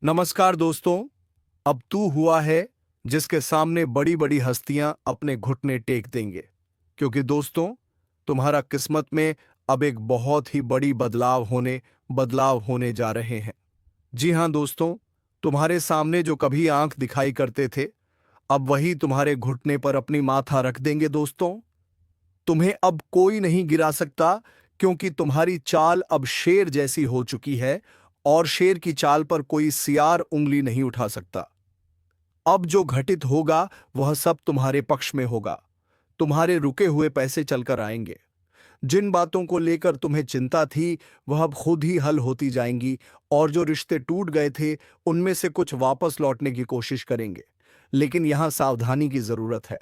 नमस्कार दोस्तों। अब तू हुआ है जिसके सामने बड़ी बड़ी हस्तियां अपने घुटने टेक देंगे, क्योंकि दोस्तों तुम्हारा किस्मत में अब एक बहुत ही बड़ी बदलाव होने जा रहे हैं। जी हां दोस्तों, तुम्हारे सामने जो कभी आंख दिखाई करते थे, अब वही तुम्हारे घुटने पर अपनी माथा रख देंगे दोस्तों। तुम्हें अब कोई नहीं गिरा सकता, क्योंकि तुम्हारी चाल अब शेर जैसी हो चुकी है और शेर की चाल पर कोई सियार उंगली नहीं उठा सकता। अब जो घटित होगा वह सब तुम्हारे पक्ष में होगा। तुम्हारे रुके हुए पैसे चलकर आएंगे। जिन बातों को लेकर तुम्हें चिंता थी वह अब खुद ही हल होती जाएंगी, और जो रिश्ते टूट गए थे उनमें से कुछ वापस लौटने की कोशिश करेंगे। लेकिन यहां सावधानी की जरूरत है।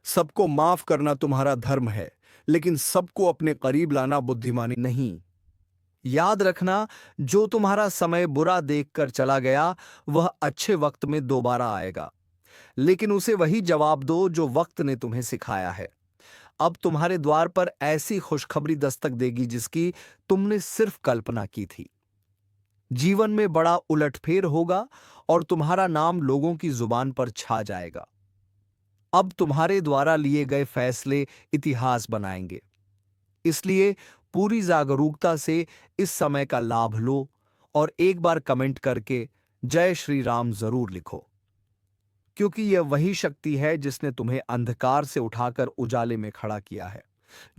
सबको माफ करना तुम्हारा धर्म है, लेकिन सबको अपने करीब लाना बुद्धिमानी नहीं। याद रखना, जो तुम्हारा समय बुरा देखकर चला गया वह अच्छे वक्त में दोबारा आएगा, लेकिन उसे वही जवाब दो जो वक्त ने तुम्हें सिखाया है। अब तुम्हारे द्वार पर ऐसी खुशखबरी दस्तक देगी जिसकी तुमने सिर्फ कल्पना की थी। जीवन में बड़ा उलटफेर होगा और तुम्हारा नाम लोगों की जुबान पर छा जाएगा। अब तुम्हारे द्वारा लिए गए फैसले इतिहास बनाएंगे। इसलिए पूरी जागरूकता से इस समय का लाभ लो और एक बार कमेंट करके जय श्री राम जरूर लिखो, क्योंकि यह वही शक्ति है जिसने तुम्हें अंधकार से उठाकर उजाले में खड़ा किया है।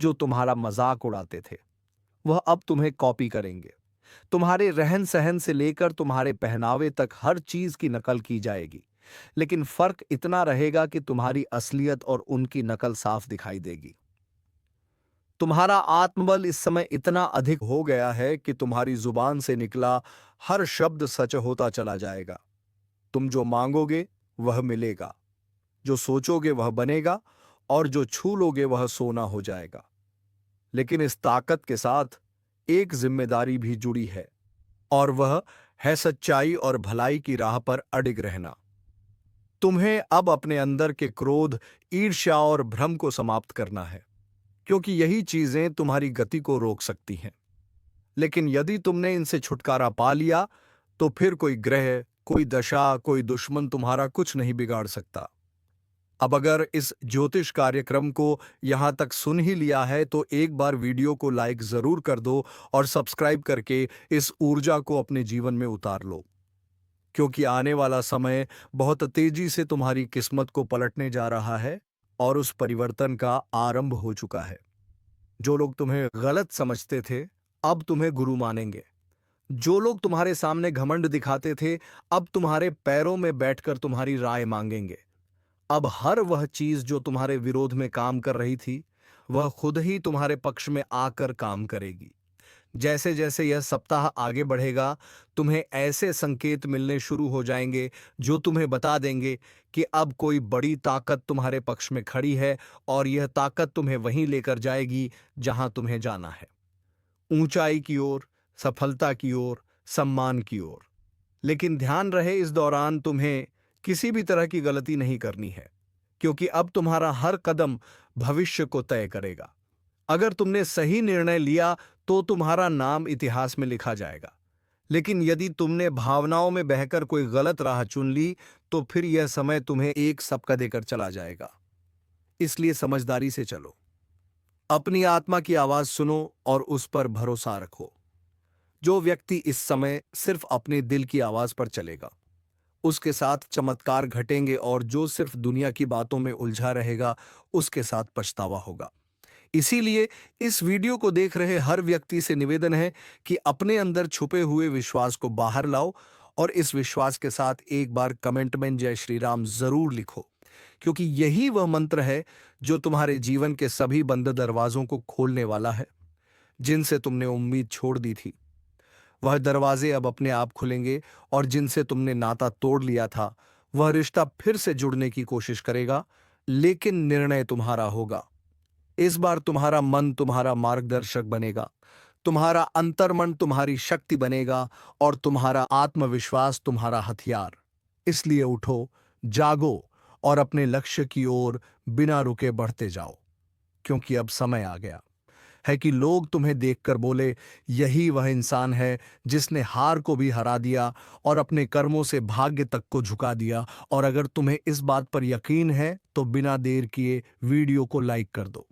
जो तुम्हारा मजाक उड़ाते थे वह अब तुम्हें कॉपी करेंगे। तुम्हारे रहन सहन से लेकर तुम्हारे पहनावे तक हर चीज की नकल की जाएगी, लेकिन फर्क इतना रहेगा कि तुम्हारी असलियत और उनकी नकल साफ दिखाई देगी। तुम्हारा आत्मबल इस समय इतना अधिक हो गया है कि तुम्हारी जुबान से निकला हर शब्द सच होता चला जाएगा। तुम जो मांगोगे वह मिलेगा, जो सोचोगे वह बनेगा, और जो छू लोगे वह सोना हो जाएगा। लेकिन इस ताकत के साथ एक जिम्मेदारी भी जुड़ी है, और वह है सच्चाई और भलाई की राह पर अडिग रहना। तुम्हें अब अपने अंदर के क्रोध, ईर्ष्या और भ्रम को समाप्त करना है, क्योंकि यही चीजें तुम्हारी गति को रोक सकती हैं। लेकिन यदि तुमने इनसे छुटकारा पा लिया तो फिर कोई ग्रह, कोई दशा, कोई दुश्मन तुम्हारा कुछ नहीं बिगाड़ सकता। अब अगर इस ज्योतिष कार्यक्रम को यहां तक सुन ही लिया है तो एक बार वीडियो को लाइक जरूर कर दो और सब्सक्राइब करके इस ऊर्जा को अपने जीवन में उतार लो, क्योंकि आने वाला समय बहुत तेजी से तुम्हारी किस्मत को पलटने जा रहा है और उस परिवर्तन का आरंभ हो चुका है। जो लोग तुम्हें गलत समझते थे अब तुम्हें गुरु मानेंगे। जो लोग तुम्हारे सामने घमंड दिखाते थे अब तुम्हारे पैरों में बैठकर तुम्हारी राय मांगेंगे। अब हर वह चीज जो तुम्हारे विरोध में काम कर रही थी वह खुद ही तुम्हारे पक्ष में आकर काम करेगी। जैसे जैसे यह सप्ताह आगे बढ़ेगा तुम्हें ऐसे संकेत मिलने शुरू हो जाएंगे जो तुम्हें बता देंगे कि अब कोई बड़ी ताकत तुम्हारे पक्ष में खड़ी है, और यह ताकत तुम्हें वहीं लेकर जाएगी जहां तुम्हें जाना है, ऊंचाई की ओर, सफलता की ओर, सम्मान की ओर। लेकिन ध्यान रहे, इस दौरान तुम्हें किसी भी तरह की गलती नहीं करनी है, क्योंकि अब तुम्हारा हर कदम भविष्य को तय करेगा। अगर तुमने सही निर्णय लिया तो तुम्हारा नाम इतिहास में लिखा जाएगा, लेकिन यदि तुमने भावनाओं में बहकर कोई गलत राह चुन ली तो फिर यह समय तुम्हें एक सबका देकर चला जाएगा। इसलिए समझदारी से चलो, अपनी आत्मा की आवाज सुनो और उस पर भरोसा रखो। जो व्यक्ति इस समय सिर्फ अपने दिल की आवाज पर चलेगा उसके साथ चमत्कार घटेंगे, और जो सिर्फ दुनिया की बातों में उलझा रहेगा उसके साथ पछतावा होगा। इसीलिए इस वीडियो को देख रहे हर व्यक्ति से निवेदन है कि अपने अंदर छुपे हुए विश्वास को बाहर लाओ, और इस विश्वास के साथ एक बार कमेंट में जय श्री राम जरूर लिखो, क्योंकि यही वह मंत्र है जो तुम्हारे जीवन के सभी बंद दरवाजों को खोलने वाला है। जिनसे तुमने उम्मीद छोड़ दी थी वह दरवाजे अब अपने आप खुलेंगे, और जिनसे तुमने नाता तोड़ लिया था वह रिश्ता फिर से जुड़ने की कोशिश करेगा, लेकिन निर्णय तुम्हारा होगा। इस बार तुम्हारा मन तुम्हारा मार्गदर्शक बनेगा, तुम्हारा अंतर्मन तुम्हारी शक्ति बनेगा, और तुम्हारा आत्मविश्वास तुम्हारा हथियार। इसलिए उठो, जागो और अपने लक्ष्य की ओर बिना रुके बढ़ते जाओ, क्योंकि अब समय आ गया है कि लोग तुम्हें देखकर बोले, यही वह इंसान है जिसने हार को भी हरा दिया और अपने कर्मों से भाग्य तक को झुका दिया। और अगर तुम्हें इस बात पर यकीन है तो बिना देर किए वीडियो को लाइक कर दो,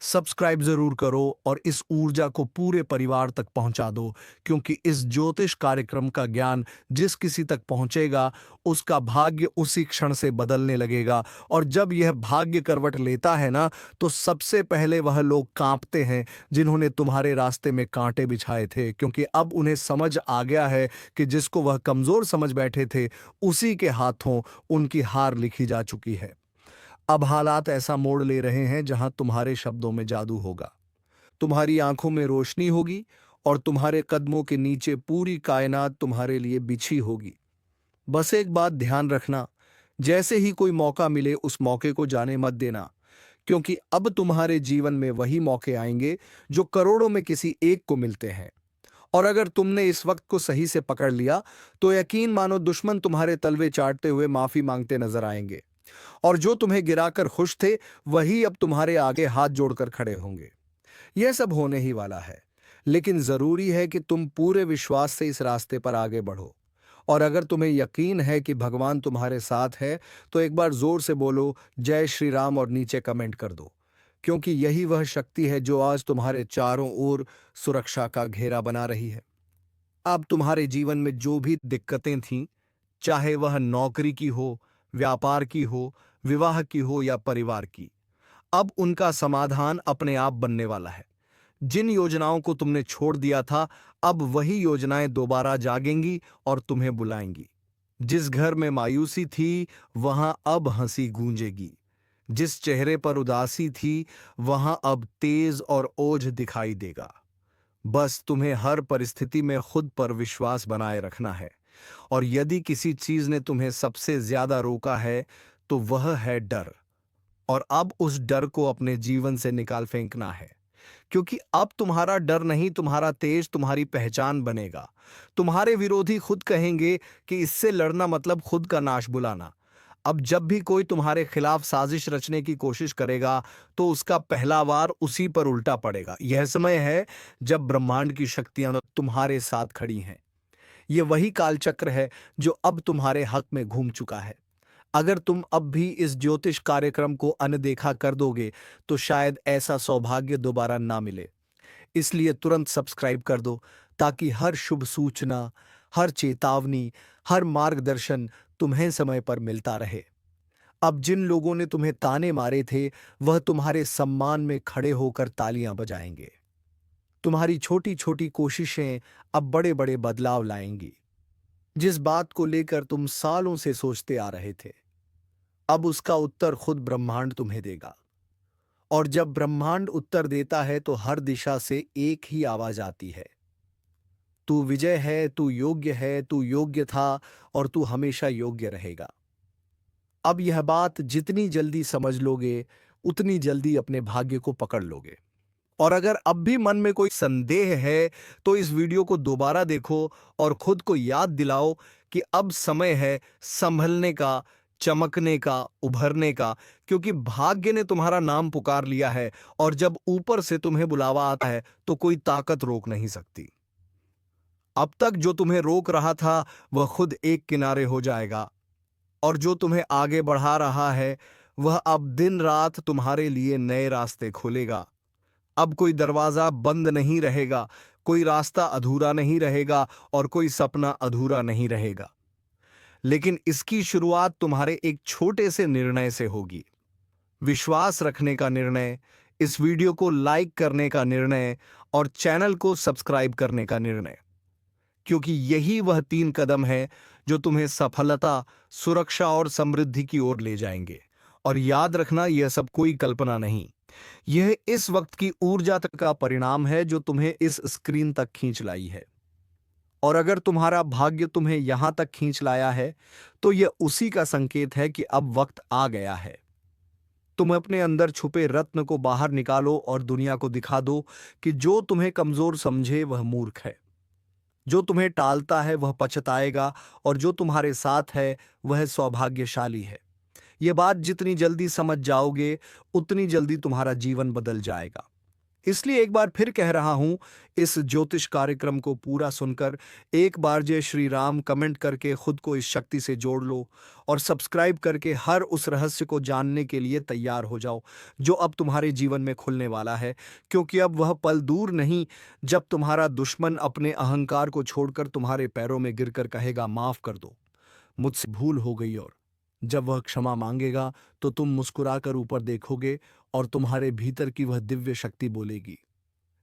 सब्सक्राइब जरूर करो और इस ऊर्जा को पूरे परिवार तक पहुंचा दो, क्योंकि इस ज्योतिष कार्यक्रम का ज्ञान जिस किसी तक पहुंचेगा उसका भाग्य उसी क्षण से बदलने लगेगा। और जब यह भाग्य करवट लेता है ना, तो सबसे पहले वह लोग कांपते हैं जिन्होंने तुम्हारे रास्ते में कांटे बिछाए थे, क्योंकि अब उन्हें समझ आ गया है कि जिसको वह कमजोर समझ बैठे थे उसी के हाथों उनकी हार लिखी जा चुकी है। अब हालात ऐसा मोड़ ले रहे हैं जहां तुम्हारे शब्दों में जादू होगा, तुम्हारी आंखों में रोशनी होगी और तुम्हारे कदमों के नीचे पूरी कायनात तुम्हारे लिए बिछी होगी। बस एक बात ध्यान रखना, जैसे ही कोई मौका मिले उस मौके को जाने मत देना, क्योंकि अब तुम्हारे जीवन में वही मौके आएंगे जो करोड़ों में किसी एक को मिलते हैं। और अगर तुमने इस वक्त को सही से पकड़ लिया तो यकीन मानो दुश्मन तुम्हारे तलवे चाटते हुए माफी मांगते नजर आएंगे, और जो तुम्हें गिराकर खुश थे वही अब तुम्हारे आगे हाथ जोड़कर खड़े होंगे। यह सब होने ही वाला है, लेकिन जरूरी है कि तुम पूरे विश्वास से इस रास्ते पर आगे बढ़ो। और अगर तुम्हें यकीन है कि भगवान तुम्हारे साथ है तो एक बार जोर से बोलो जय श्री राम और नीचे कमेंट कर दो, क्योंकि यही वह शक्ति है जो आज तुम्हारे चारों ओर सुरक्षा का घेरा बना रही है। अब तुम्हारे जीवन में जो भी दिक्कतें थीं, चाहे वह नौकरी की हो, व्यापार की हो, विवाह की हो या परिवार की, अब उनका समाधान अपने आप बनने वाला है। जिन योजनाओं को तुमने छोड़ दिया था, अब वही योजनाएं दोबारा जागेंगी और तुम्हें बुलाएंगी। जिस घर में मायूसी थी वहां अब हंसी गूंजेगी, जिस चेहरे पर उदासी थी वहां अब तेज और ओझ दिखाई देगा। बस तुम्हें हर परिस्थिति में खुद पर विश्वास बनाए रखना है। और यदि किसी चीज ने तुम्हें सबसे ज्यादा रोका है तो वह है डर। और अब उस डर को अपने जीवन से निकाल फेंकना है, क्योंकि अब तुम्हारा डर नहीं, तुम्हारा तेज तुम्हारी पहचान बनेगा। तुम्हारे विरोधी खुद कहेंगे कि इससे लड़ना मतलब खुद का नाश बुलाना। अब जब भी कोई तुम्हारे खिलाफ साजिश रचने की कोशिश करेगा तो उसका पहला वार उसी पर उल्टा पड़ेगा। यह समय है जब ब्रह्मांड की शक्तियां तुम्हारे साथ खड़ी हैं। यह वही कालचक्र है जो अब तुम्हारे हक में घूम चुका है। अगर तुम अब भी इस ज्योतिष कार्यक्रम को अनदेखा कर दोगे तो शायद ऐसा सौभाग्य दोबारा ना मिले। इसलिए तुरंत सब्सक्राइब कर दो, ताकि हर शुभ सूचना, हर चेतावनी, हर मार्गदर्शन तुम्हें समय पर मिलता रहे। अब जिन लोगों ने तुम्हें ताने मारे थे वह तुम्हारे सम्मान में खड़े होकर तालियां बजाएंगे। तुम्हारी छोटी छोटी कोशिशें अब बड़े बड़े बदलाव लाएंगी। जिस बात को लेकर तुम सालों से सोचते आ रहे थे, अब उसका उत्तर खुद ब्रह्मांड तुम्हें देगा। और जब ब्रह्मांड उत्तर देता है तो हर दिशा से एक ही आवाज आती है, तू विजय है, तू योग्य है, तू योग्य था और तू हमेशा योग्य रहेगा। अब यह बात जितनी जल्दी समझ लोगे उतनी जल्दी अपने भाग्य को पकड़ लोगे। और अगर अब भी मन में कोई संदेह है तो इस वीडियो को दोबारा देखो और खुद को याद दिलाओ कि अब समय है संभलने का, चमकने का, उभरने का, क्योंकि भाग्य ने तुम्हारा नाम पुकार लिया है। और जब ऊपर से तुम्हें बुलावा आता है तो कोई ताकत रोक नहीं सकती। अब तक जो तुम्हें रोक रहा था वह खुद एक किनारे हो जाएगा, और जो तुम्हें आगे बढ़ा रहा है वह अब दिन रात तुम्हारे लिए नए रास्ते खोलेगा। अब कोई दरवाजा बंद नहीं रहेगा, कोई रास्ता अधूरा नहीं रहेगा और कोई सपना अधूरा नहीं रहेगा। लेकिन इसकी शुरुआत तुम्हारे एक छोटे से निर्णय से होगी। विश्वास रखने का निर्णय, इस वीडियो को लाइक करने का निर्णय और चैनल को सब्सक्राइब करने का निर्णय, क्योंकि यही वह 3 कदम है जो तुम्हें सफलता, सुरक्षा और समृद्धि की ओर ले जाएंगे। और याद रखना, यह सब कोई कल्पना नहीं, यह इस वक्त की ऊर्जा तक का परिणाम है जो तुम्हें इस स्क्रीन तक खींच लाई है। और अगर तुम्हारा भाग्य तुम्हें यहां तक खींच लाया है तो यह उसी का संकेत है कि अब वक्त आ गया है। तुम अपने अंदर छुपे रत्न को बाहर निकालो और दुनिया को दिखा दो कि जो तुम्हें कमजोर समझे वह मूर्ख है, जो तुम्हें टालता है वह पछताएगा, और जो तुम्हारे साथ है वह सौभाग्यशाली है। यह बात जितनी जल्दी समझ जाओगे उतनी जल्दी तुम्हारा जीवन बदल जाएगा। इसलिए एक बार फिर कह रहा हूं, इस ज्योतिष कार्यक्रम को पूरा सुनकर एक बार जय श्री राम कमेंट करके खुद को इस शक्ति से जोड़ लो और सब्सक्राइब करके हर उस रहस्य को जानने के लिए तैयार हो जाओ जो अब तुम्हारे जीवन में खुलने वाला है। क्योंकि अब वह पल दूर नहीं जब तुम्हारा दुश्मन अपने अहंकार को छोड़कर तुम्हारे पैरों में गिरकर कहेगा, माफ कर दो, मुझसे भूल हो गई। और जब वह क्षमा मांगेगा तो तुम मुस्कुराकर ऊपर देखोगे और तुम्हारे भीतर की वह दिव्य शक्ति बोलेगी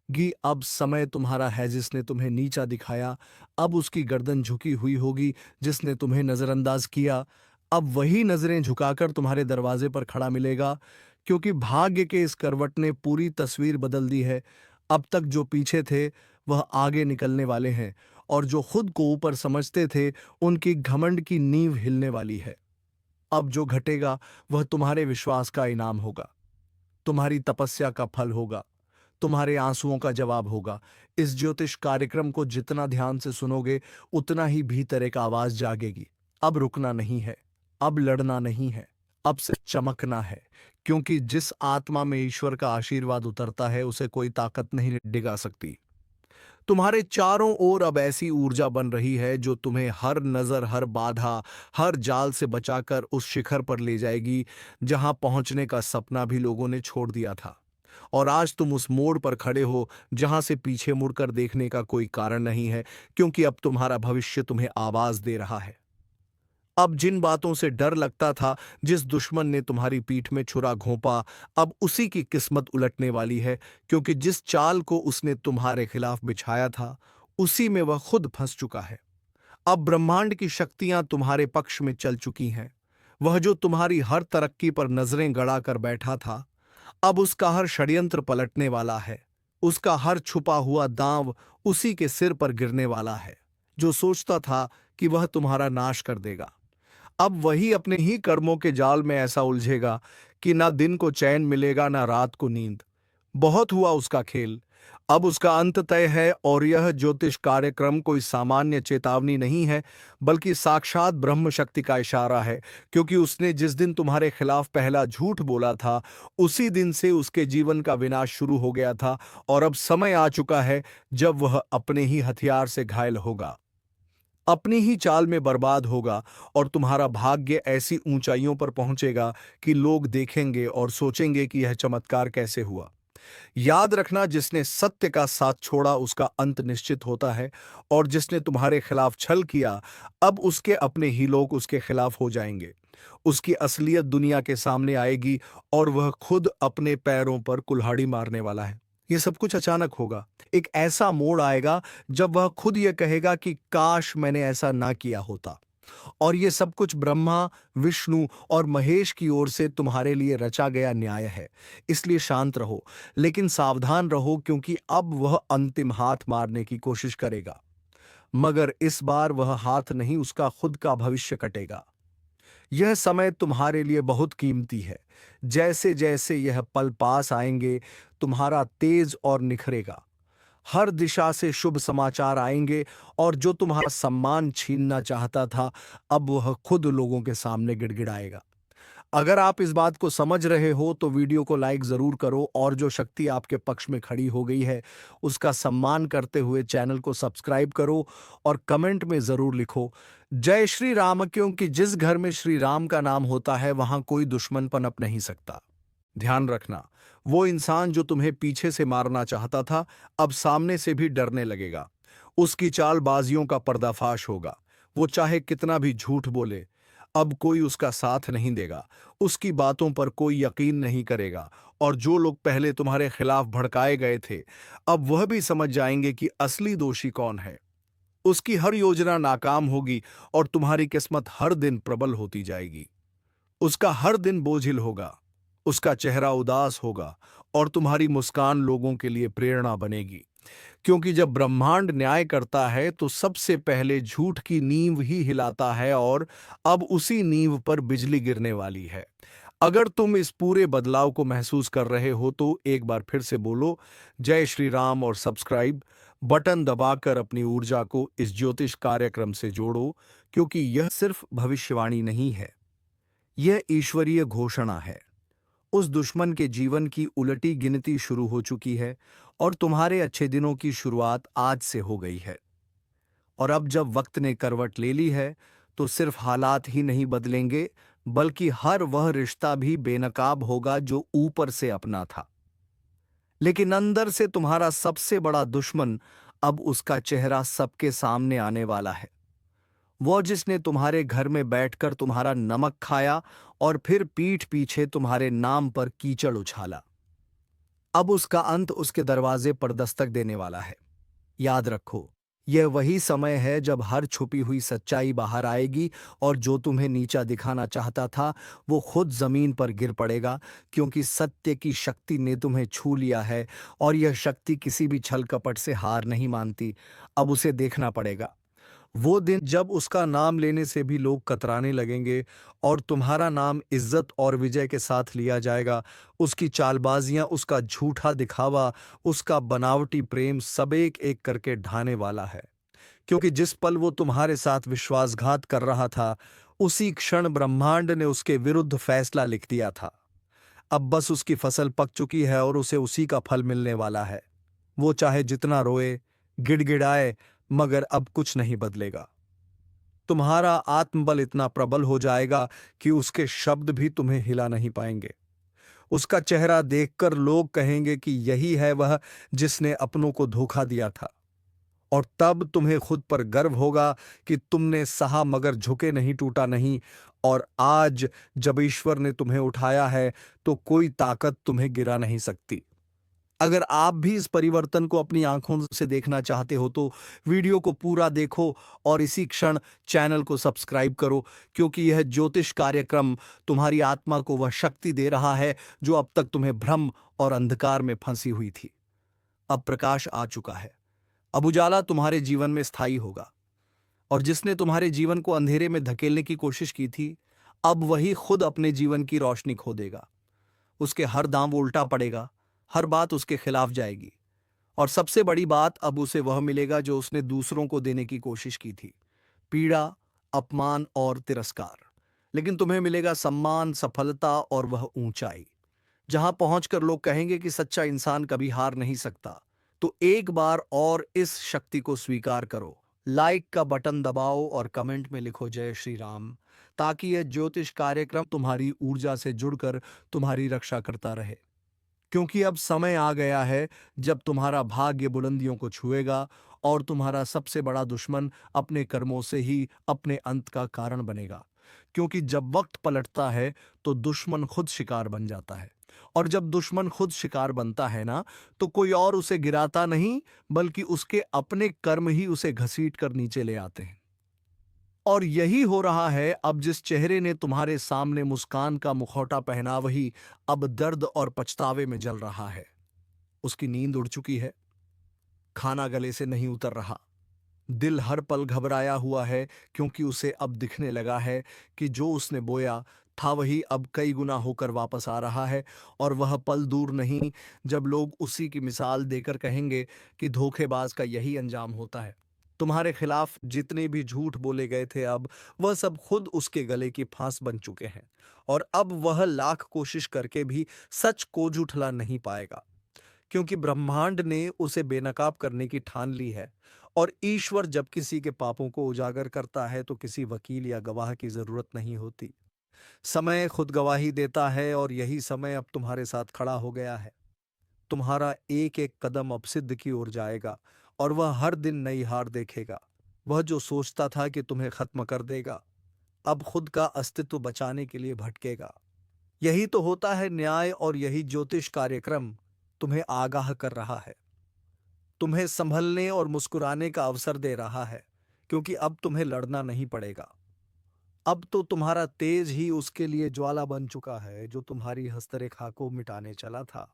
कि अब समय तुम्हारा है। जिसने तुम्हें नीचा दिखाया, अब उसकी गर्दन झुकी हुई होगी। जिसने तुम्हें नजरअंदाज किया, अब वही नजरें झुकाकर तुम्हारे दरवाजे पर खड़ा मिलेगा। क्योंकि भाग्य के इस करवट ने पूरी तस्वीर बदल दी है। अब तक जो पीछे थे वह आगे निकलने वाले हैं, और जो खुद को ऊपर समझते थे उनकी घमंड की नींव हिलने वाली है। अब जो घटेगा वह तुम्हारे विश्वास का इनाम होगा, तुम्हारी तपस्या का फल होगा, तुम्हारे आंसुओं का जवाब होगा। इस ज्योतिष कार्यक्रम को जितना ध्यान से सुनोगे उतना ही भीतर एक आवाज जागेगी, अब रुकना नहीं है, अब लड़ना नहीं है, अब सिर्फ चमकना है। क्योंकि जिस आत्मा में ईश्वर का आशीर्वाद उतरता है उसे कोई ताकत नहीं डिगा सकती। तुम्हारे चारों ओर अब ऐसी ऊर्जा बन रही है जो तुम्हें हर नजर, हर बाधा, हर जाल से बचाकर उस शिखर पर ले जाएगी जहां पहुंचने का सपना भी लोगों ने छोड़ दिया था। और आज तुम उस मोड़ पर खड़े हो जहां से पीछे मुड़कर देखने का कोई कारण नहीं है। क्योंकि अब तुम्हारा भविष्य तुम्हें आवाज दे रहा है। अब जिन बातों से डर लगता था, जिस दुश्मन ने तुम्हारी पीठ में छुरा घोंपा, अब उसी की किस्मत उलटने वाली है। क्योंकि जिस चाल को उसने तुम्हारे खिलाफ बिछाया था उसी में वह खुद फंस चुका है। अब ब्रह्मांड की शक्तियां तुम्हारे पक्ष में चल चुकी हैं। वह जो तुम्हारी हर तरक्की पर नजरें गड़ा कर बैठा था, अब उसका हर षड्यंत्र पलटने वाला है। उसका हर छुपा हुआ दांव उसी के सिर पर गिरने वाला है जो सोचता था कि वह तुम्हारा नाश कर देगा। अब वही अपने ही कर्मों के जाल में ऐसा उलझेगा कि ना दिन को चैन मिलेगा ना रात को नींद। बहुत हुआ उसका खेल, अब उसका अंत तय है। और यह ज्योतिष कार्यक्रम कोई सामान्य चेतावनी नहीं है, बल्कि साक्षात ब्रह्म शक्ति का इशारा है। क्योंकि उसने जिस दिन तुम्हारे खिलाफ पहला झूठ बोला था उसी दिन से उसके जीवन का विनाश शुरू हो गया था। और अब समय आ चुका है जब वह अपने ही हथियार से घायल होगा, अपनी ही चाल में बर्बाद होगा। और तुम्हारा भाग्य ऐसी ऊंचाइयों पर पहुंचेगा कि लोग देखेंगे और सोचेंगे कि यह चमत्कार कैसे हुआ। याद रखना, जिसने सत्य का साथ छोड़ा उसका अंत निश्चित होता है। और जिसने तुम्हारे खिलाफ छल किया, अब उसके अपने ही लोग उसके खिलाफ हो जाएंगे। उसकी असलियत दुनिया के सामने आएगी और वह खुद अपने पैरों पर कुल्हाड़ी मारने वाला है। ये सब कुछ अचानक होगा। एक ऐसा मोड़ आएगा जब वह खुद यह कहेगा कि काश मैंने ऐसा ना किया होता। और ये सब कुछ ब्रह्मा, विष्णु और महेश की ओर से तुम्हारे लिए रचा गया न्याय है। इसलिए शांत रहो, लेकिन सावधान रहो। क्योंकि अब वह अंतिम हाथ मारने की कोशिश करेगा, मगर इस बार वह हाथ नहीं, उसका खुद का भविष्य कटेगा। यह समय तुम्हारे लिए बहुत कीमती है। जैसे जैसे यह पल पास आएंगे तुम्हारा तेज और निखरेगा। हर दिशा से शुभ समाचार आएंगे, और जो तुम्हारा सम्मान छीनना चाहता था अब वह खुद लोगों के सामने गिड़गिड़ाएगा। अगर आप इस बात को समझ रहे हो तो वीडियो को लाइक जरूर करो, और जो शक्ति आपके पक्ष में खड़ी हो गई है उसका सम्मान करते हुए चैनल को सब्सक्राइब करो और कमेंट में जरूर लिखो जय श्री राम। क्योंकि जिस घर में श्री राम का नाम होता है वहां कोई दुश्मन पनप नहीं सकता। ध्यान रखना, वो इंसान जो तुम्हें पीछे से मारना चाहता था अब सामने से भी डरने लगेगा। उसकी चालबाजियों का पर्दाफाश होगा। वो चाहे कितना भी झूठ बोले, अब कोई उसका साथ नहीं देगा। उसकी बातों पर कोई यकीन नहीं करेगा। और जो लोग पहले तुम्हारे खिलाफ भड़काए गए थे अब वह भी समझ जाएंगे कि असली दोषी कौन है। उसकी हर योजना नाकाम होगी और तुम्हारी किस्मत हर दिन प्रबल होती जाएगी। उसका हर दिन बोझिल होगा, उसका चेहरा उदास होगा, और तुम्हारी मुस्कान लोगों के लिए प्रेरणा बनेगी। क्योंकि जब ब्रह्मांड न्याय करता है तो सबसे पहले झूठ की नींव ही हिलाता है, और अब उसी नींव पर बिजली गिरने वाली है। अगर तुम इस पूरे बदलाव को महसूस कर रहे हो तो एक बार फिर से बोलो जय श्री राम और सब्सक्राइब बटन दबाकर अपनी ऊर्जा को इस ज्योतिष कार्यक्रम से जोड़ो। क्योंकि यह सिर्फ भविष्यवाणी नहीं है, यह ईश्वरीय घोषणा है। उस दुश्मन के जीवन की उलटी गिनती शुरू हो चुकी है और तुम्हारे अच्छे दिनों की शुरुआत आज से हो गई है। और अब जब वक्त ने करवट ले ली है, तो सिर्फ हालात ही नहीं बदलेंगे, बल्कि हर वह रिश्ता भी बेनकाब होगा जो ऊपर से अपना था। लेकिन अंदर से तुम्हारा सबसे बड़ा दुश्मन अब उसका चेहरा सबके सामने आने वाला है। वो जिसने तुम्हारे घर में बैठकर तुम्हारा नमक खाया और फिर पीठ पीछे तुम्हारे नाम पर कीचड़ उछाला, अब उसका अंत उसके दरवाजे पर दस्तक देने वाला है। याद रखो, यह वही समय है जब हर छुपी हुई सच्चाई बाहर आएगी और जो तुम्हें नीचा दिखाना चाहता था वो खुद जमीन पर गिर पड़ेगा, क्योंकि सत्य की शक्ति ने तुम्हें छू लिया है और यह शक्ति किसी भी छल कपट से हार नहीं मानती। अब उसे देखना पड़ेगा, वो दिन जब उसका नाम लेने से भी लोग कतराने लगेंगे और तुम्हारा नाम इज्जत और विजय के साथ लिया जाएगा। उसकी चालबाजियां, उसका झूठा दिखावा, उसका बनावटी प्रेम सब एक एक करके ढाने वाला है, क्योंकि जिस पल वो तुम्हारे साथ विश्वासघात कर रहा था, उसी क्षण ब्रह्मांड ने उसके विरुद्ध फैसला लिख दिया था। अब बस उसकी फसल पक चुकी है और उसे उसी का फल मिलने वाला है। वो चाहे जितना रोए, गिड़गिड़ाए, मगर अब कुछ नहीं बदलेगा। तुम्हारा आत्मबल इतना प्रबल हो जाएगा कि उसके शब्द भी तुम्हें हिला नहीं पाएंगे। उसका चेहरा देखकर लोग कहेंगे कि यही है वह जिसने अपनों को धोखा दिया था। और तब तुम्हें खुद पर गर्व होगा कि तुमने सहा मगर झुके नहीं, टूटा नहीं। और आज जब ईश्वर ने तुम्हें उठाया है, तो कोई ताकत तुम्हें गिरा नहीं सकती। अगर आप भी इस परिवर्तन को अपनी आंखों से देखना चाहते हो, तो वीडियो को पूरा देखो और इसी क्षण चैनल को सब्सक्राइब करो, क्योंकि यह ज्योतिष कार्यक्रम तुम्हारी आत्मा को वह शक्ति दे रहा है जो अब तक तुम्हें भ्रम और अंधकार में फंसी हुई थी। अब प्रकाश आ चुका है। अब उजाला तुम्हारे जीवन में स्थायी होगा। और जिसने तुम्हारे जीवन को अंधेरे में धकेलने की कोशिश की थी, अब वही खुद अपने जीवन की रोशनी खो देगा। उसके हर दांव उल्टा पड़ेगा, हर बात उसके खिलाफ जाएगी। और सबसे बड़ी बात, अब उसे वह मिलेगा जो उसने दूसरों को देने की कोशिश की थी, पीड़ा, अपमान और तिरस्कार। लेकिन तुम्हें मिलेगा सम्मान, सफलता और वह ऊंचाई, जहां पहुंचकर लोग कहेंगे कि सच्चा इंसान कभी हार नहीं सकता। तो एक बार और इस शक्ति को स्वीकार करो। लाइक का बटन दबाओ और कमेंट में लिखो जय श्री राम, ताकि यह ज्योतिष कार्यक्रम तुम्हारी ऊर्जा से जुड़कर तुम्हारी रक्षा करता रहे। क्योंकि अब समय आ गया है जब तुम्हारा भाग्य बुलंदियों को छुएगा और तुम्हारा सबसे बड़ा दुश्मन अपने कर्मों से ही अपने अंत का कारण बनेगा। क्योंकि जब वक्त पलटता है, तो दुश्मन खुद शिकार बन जाता है। और जब दुश्मन खुद शिकार बनता है ना, तो कोई और उसे गिराता नहीं, बल्कि उसके अपने कर्म ही उसे घसीट कर नीचे ले आते हैं। और यही हो रहा है। अब जिस चेहरे ने तुम्हारे सामने मुस्कान का मुखौटा पहना, वही अब दर्द और पछतावे में जल रहा है। उसकी नींद उड़ चुकी है, खाना गले से नहीं उतर रहा, दिल हर पल घबराया हुआ है, क्योंकि उसे अब दिखने लगा है कि जो उसने बोया था वही अब कई गुना होकर वापस आ रहा है। और वह पल दूर नहीं जब लोग उसी की मिसाल देकर कहेंगे कि धोखेबाज का यही अंजाम होता है। तुम्हारे खिलाफ जितने भी झूठ बोले गए थे, अब वह सब खुद उसके गले की फांस बन चुके हैं। और अब वह लाख कोशिश करके भी सच को झूठला नहीं पाएगा, क्योंकि ब्रह्मांड ने उसे बेनकाब करने की ठान ली है। और ईश्वर जब किसी के पापों को उजागर करता है, तो किसी वकील या गवाह की जरूरत नहीं होती। समय खुद गवाही देता है, और यही समय अब तुम्हारे साथ खड़ा हो गया है। तुम्हारा एक एक कदम अब सिद्ध की ओर जाएगा, और वह हर दिन नई हार देखेगा। वह जो सोचता था कि तुम्हें खत्म कर देगा, अब खुद का अस्तित्व बचाने के लिए भटकेगा। यही तो होता है न्याय, और यही ज्योतिष कार्यक्रम तुम्हें आगाह कर रहा है, तुम्हें संभलने और मुस्कुराने का अवसर दे रहा है। क्योंकि अब तुम्हें लड़ना नहीं पड़ेगा। अब तो तुम्हारा तेज ही उसके लिए ज्वाला बन चुका है जो तुम्हारी हस्तरेखा को मिटाने चला था।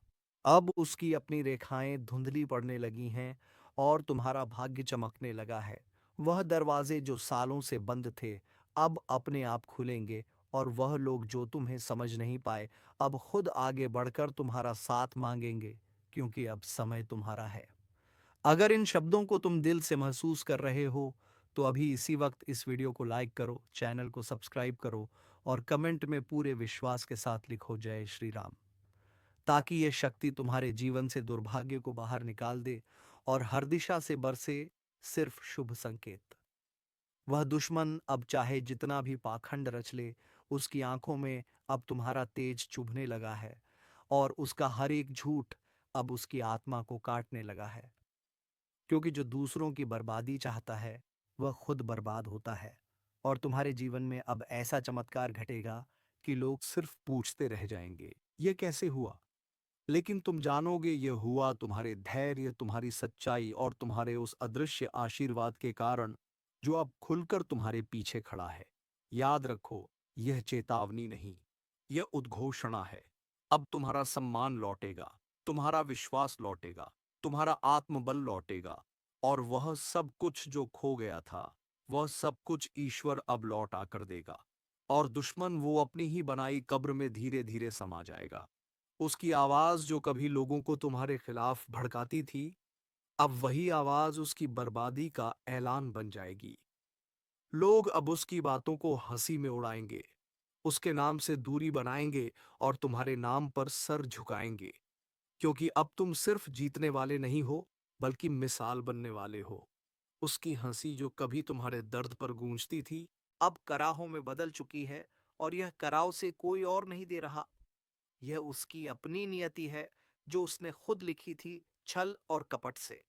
अब उसकी अपनी रेखाएं धुंधली पड़ने लगी हैं और तुम्हारा भाग्य चमकने लगा है। वह दरवाजे जो सालों से बंद थे, अब अपने आप खुलेंगे, और वह लोग जो तुम्हें समझ नहीं पाए, अब खुद आगे बढ़कर तुम्हारा साथ मांगेंगे, क्योंकि अब समय तुम्हारा है। अगर इन शब्दों को तुम दिल से महसूस कर रहे हो, तो अभी इसी वक्त इस वीडियो को लाइक करो, चैनल को सब्सक्राइब करो और कमेंट में पूरे विश्वास के साथ लिखो जय श्री राम। ताकि यह शक्ति तुम्हारे जीवन से दुर्भाग्य को बाहर निकाल दे और हर दिशा से बरसे सिर्फ शुभ संकेत। वह दुश्मन अब चाहे जितना भी पाखंड रच ले, उसकी आंखों में अब तुम्हारा तेज चुभने लगा है और उसका हर एक झूठ अब उसकी आत्मा को काटने लगा है। क्योंकि जो दूसरों की बर्बादी चाहता है, वह खुद बर्बाद होता है। और तुम्हारे जीवन में अब ऐसा चमत्कार घटेगा कि लोग सिर्फ पूछते रह जाएंगे, ये कैसे हुआ? लेकिन तुम जानोगे ये हुआ तुम्हारे धैर्य, तुम्हारी सच्चाई और तुम्हारे उस अदृश्य आशीर्वाद के कारण, जो अब खुलकर तुम्हारे पीछे खड़ा है। याद रखो, यह चेतावनी नहीं, यह उद्घोषणा है। अब तुम्हारा सम्मान लौटेगा, तुम्हारा विश्वास लौटेगा, तुम्हारा आत्मबल लौटेगा, और वह सब कुछ जो खो गया था, वह सब कुछ ईश्वर अब लौट आकर देगा। और दुश्मन वो अपनी ही बनाई कब्र में धीरे धीरे समा जाएगा। उसकी आवाज जो कभी लोगों को तुम्हारे खिलाफ भड़काती थी, अब वही आवाज उसकी बर्बादी का ऐलान बन जाएगी। लोग अब उसकी बातों को हंसी में उड़ाएंगे, उसके नाम से दूरी बनाएंगे और तुम्हारे नाम पर सर झुकाएंगे। क्योंकि अब तुम सिर्फ जीतने वाले नहीं हो, बल्कि मिसाल बनने वाले हो। उसकी हंसी जो कभी तुम्हारे दर्द पर गूंजती थी, अब कराहों में बदल चुकी है, और यह कराव से कोई और नहीं दे रहा। यह उसकी अपनी नियति है, जो उसने खुद लिखी थी, छल और कपट से।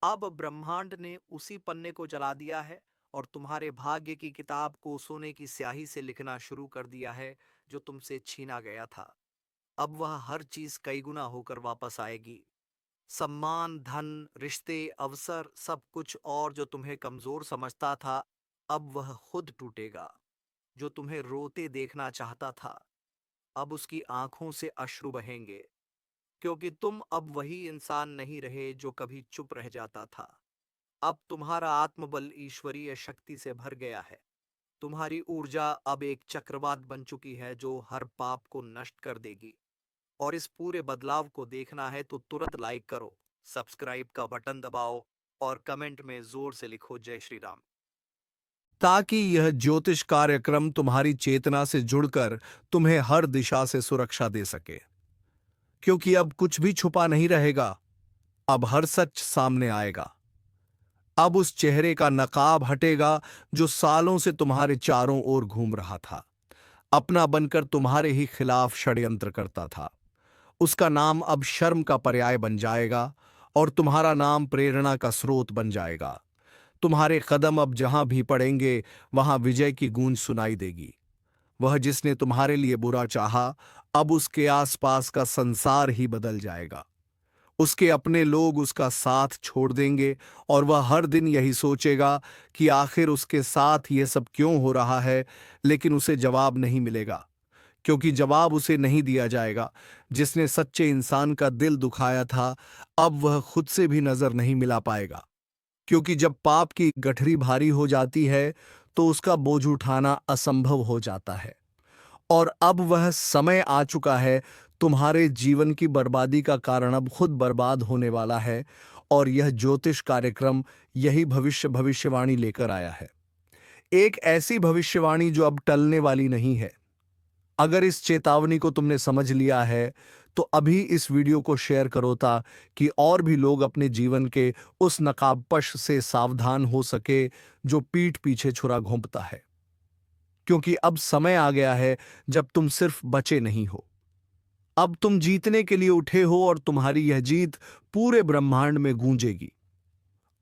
अब ब्रह्मांड ने उसी पन्ने को जला दिया है और तुम्हारे भाग्य की किताब को सोने की स्याही से लिखना शुरू कर दिया है, जो तुमसे छीना गया था। अब वह हर चीज कई गुना होकर वापस आएगी। सम्मान, धन, रिश्ते, अवसर, सब कुछ, और जो तुम्हें कमजोर समझता था, अब वह खुद टूटेगा। जो तुम्हें रोते देखना चाहता था, अब उसकी आंखों से अश्रु बहेंगे। क्योंकि तुम अब वही इंसान नहीं रहे जो कभी चुप रह जाता था। अब तुम्हारा आत्मबल ईश्वरीय शक्ति से भर गया है। तुम्हारी ऊर्जा अब एक चक्रवात बन चुकी है, जो हर पाप को नष्ट कर देगी। और इस पूरे बदलाव को देखना है तो तुरंत लाइक करो, सब्सक्राइब का बटन दबाओ और कमेंट में जोर से लिखो जय श्री राम। ताकि यह ज्योतिष कार्यक्रम तुम्हारी चेतना से जुड़कर तुम्हें हर दिशा से सुरक्षा दे सके। क्योंकि अब कुछ भी छुपा नहीं रहेगा, अब हर सच सामने आएगा। अब उस चेहरे का नकाब हटेगा जो सालों से तुम्हारे चारों ओर घूम रहा था, अपना बनकर तुम्हारे ही खिलाफ षड्यंत्र करता था। उसका नाम अब शर्म का पर्याय बन जाएगा और तुम्हारा नाम प्रेरणा का स्रोत बन जाएगा। तुम्हारे कदम अब जहां भी पड़ेंगे, वहां विजय की गूंज सुनाई देगी। वह जिसने तुम्हारे लिए बुरा चाहा, अब उसके आसपास का संसार ही बदल जाएगा। उसके अपने लोग उसका साथ छोड़ देंगे और वह हर दिन यही सोचेगा कि आखिर उसके साथ ये सब क्यों हो रहा है, लेकिन उसे जवाब नहीं मिलेगा। क्योंकि जवाब उसे नहीं दिया जाएगा। जिसने सच्चे इंसान का दिल दुखाया था, अब वह खुद से भी नजर नहीं मिला पाएगा। क्योंकि जब पाप की गठरी भारी हो जाती है, तो उसका बोझ उठाना असंभव हो जाता है। और अब वह समय आ चुका है, तुम्हारे जीवन की बर्बादी का कारण अब खुद बर्बाद होने वाला है। और यह ज्योतिष कार्यक्रम यही भविष्यवाणी लेकर आया है। एक ऐसी भविष्यवाणी जो अब टलने वाली नहीं है। अगर इस चेतावनी को तुमने समझ लिया है, तो अभी इस वीडियो को शेयर करो ताकि और भी लोग अपने जीवन के उस नकाबपोश से सावधान हो सके जो पीठ पीछे छुरा घोंपता है। क्योंकि अब समय आ गया है जब तुम सिर्फ बचे नहीं हो, अब तुम जीतने के लिए उठे हो और तुम्हारी यह जीत पूरे ब्रह्मांड में गूंजेगी।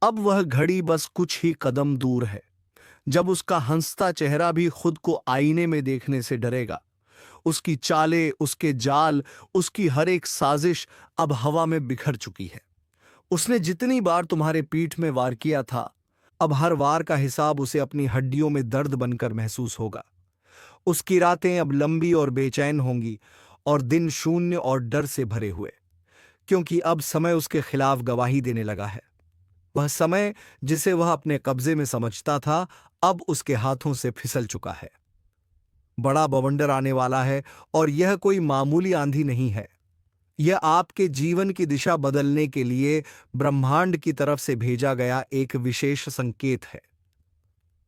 अब वह घड़ी बस कुछ ही कदम दूर है, जब उसका हंसता चेहरा भी खुद को आईने में देखने से डरेगा। उसकी चालें, उसके जाल, उसकी हर एक साजिश अब हवा में बिखर चुकी है। उसने जितनी बार तुम्हारे पीठ में वार किया था, अब हर वार का हिसाब उसे अपनी हड्डियों में दर्द बनकर महसूस होगा। उसकी रातें अब लंबी और बेचैन होंगी और दिन शून्य और डर से भरे हुए। क्योंकि अब समय उसके खिलाफ गवाही देने लगा है। वह समय जिसे वह अपने कब्जे में समझता था, अब उसके हाथों से फिसल चुका है। बड़ा बवंडर आने वाला है, और यह कोई मामूली आंधी नहीं है। यह आपके जीवन की दिशा बदलने के लिए ब्रह्मांड की तरफ से भेजा गया एक विशेष संकेत है,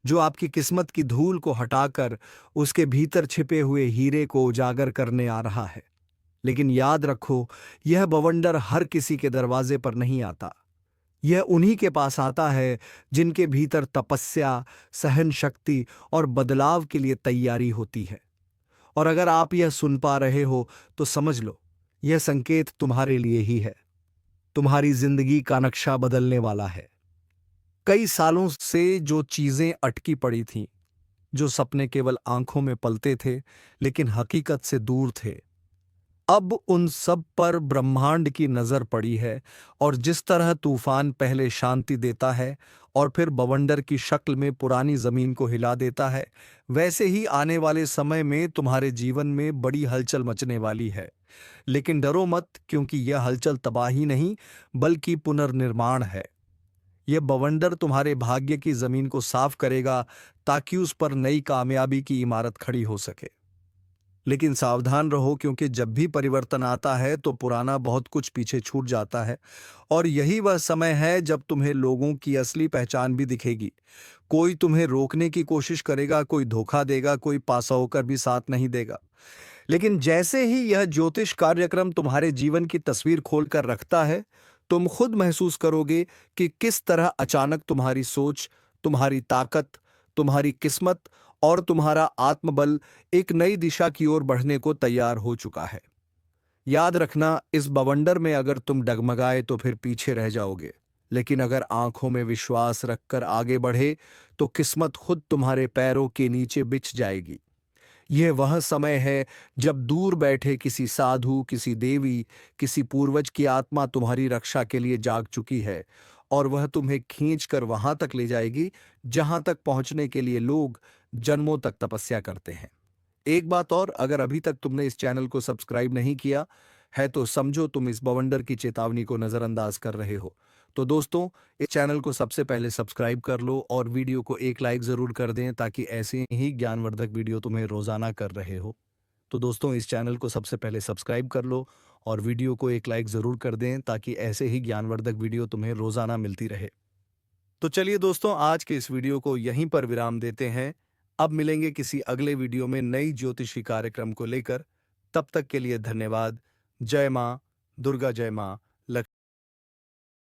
जो आपकी किस्मत की धूल को हटाकर उसके भीतर छिपे हुए हीरे को उजागर करने आ रहा है। लेकिन याद रखो, यह बवंडर हर किसी के दरवाजे पर नहीं आता। यह उन्हीं के पास आता है जिनके भीतर तपस्या, सहन शक्ति और बदलाव के लिए तैयारी होती है। और अगर आप यह सुन पा रहे हो तो समझ लो, यह संकेत तुम्हारे लिए ही है। तुम्हारी जिंदगी का नक्शा बदलने वाला है। कई सालों से जो चीजें अटकी पड़ी थीं, जो सपने केवल आंखों में पलते थे लेकिन हकीकत से दूर थे, अब उन सब पर ब्रह्मांड की नजर पड़ी है। और जिस तरह तूफान पहले शांति देता है और फिर बवंडर की शक्ल में पुरानी जमीन को हिला देता है, वैसे ही आने वाले समय में तुम्हारे जीवन में बड़ी हलचल मचने वाली है। लेकिन डरो मत, क्योंकि यह हलचल तबाही नहीं बल्कि पुनर्निर्माण है। यह बवंडर तुम्हारे भाग्य की जमीन को साफ करेगा ताकि उस पर नई कामयाबी की इमारत खड़ी हो सके। लेकिन सावधान रहो, क्योंकि जब भी परिवर्तन आता है तो पुराना बहुत कुछ पीछे छूट जाता है। और यही वह समय है जब तुम्हें लोगों की असली पहचान भी दिखेगी। कोई तुम्हें रोकने की कोशिश करेगा, कोई धोखा देगा, कोई पासा होकर भी साथ नहीं देगा। लेकिन जैसे ही यह ज्योतिष कार्यक्रम तुम्हारे जीवन की तस्वीर खोलकर रखता है, तुम खुद महसूस करोगे कि किस तरह अचानक तुम्हारी सोच, तुम्हारी ताकत, तुम्हारी किस्मत और तुम्हारा आत्मबल एक नई दिशा की ओर बढ़ने को तैयार हो चुका है। याद रखना, इस बवंडर में अगर तुम डगमगाए तो फिर पीछे रह जाओगे। लेकिन अगर आंखों में विश्वास रखकर आगे बढ़े तो किस्मत खुद तुम्हारे पैरों के नीचे बिछ जाएगी। यह वह समय है जब दूर बैठे किसी साधु, किसी देवी, किसी पूर्वज की आत्मा तुम्हारी रक्षा के लिए जाग चुकी है। और वह तुम्हें खींचकर वहां तक ले जाएगी जहां तक पहुंचने के लिए लोग जन्मों तक तपस्या करते हैं। एक बात और, अगर अभी तक तुमने इस चैनल को सब्सक्राइब नहीं किया है तो समझो तुम इस बवंडर की चेतावनी को नजरअंदाज कर रहे हो। तो दोस्तों, इस चैनल को सबसे पहले सब्सक्राइब कर लो और वीडियो को एक लाइक जरूर कर दें, ताकि ऐसे ही ज्ञानवर्धक वीडियो तुम्हें रोजाना कर रहे हो। तो दोस्तों, इस चैनल को सबसे पहले सब्सक्राइब कर लो और वीडियो को एक लाइक जरूर कर दें, ताकि ऐसे ही ज्ञानवर्धक वीडियो तुम्हें रोजाना मिलती रहे। तो चलिए दोस्तों, आज के इस वीडियो को यहीं पर विराम देते हैं। अब मिलेंगे किसी अगले वीडियो में नई ज्योतिषी कार्यक्रम को लेकर। तब तक के लिए धन्यवाद। जय मां दुर्गा, जय मां